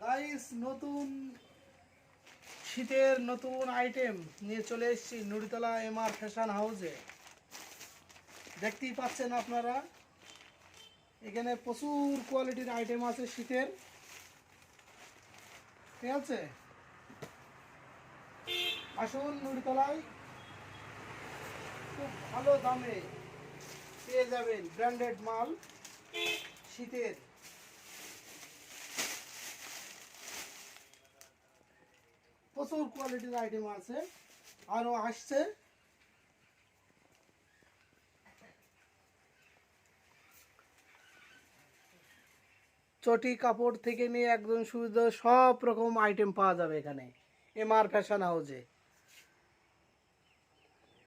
Guys, নতুন শীতের নতুন আইটেম নিয়ে চলে এসেছি নুড়িতলা এমআর ফ্যাশন হাউসে। দেখতেই পাচ্ছেন আপনারা, এখানে প্রচুর কোয়ালিটির আইটেম আছে শীতের। ঠিক আছে, আসুন নুড়িতলায়, খুব ভালো দামে পেয়ে যাবেন ব্র্যান্ডেড মাল শীতের। প্রচুর কোয়ালিটির আইটেম আছে, আরও আসছে। চটি কাপড় থেকে নিয়ে একদম সুবিধা সব রকম আইটেম পাওয়া যাবে এখানে এমআর ফ্যাশন হাউসে।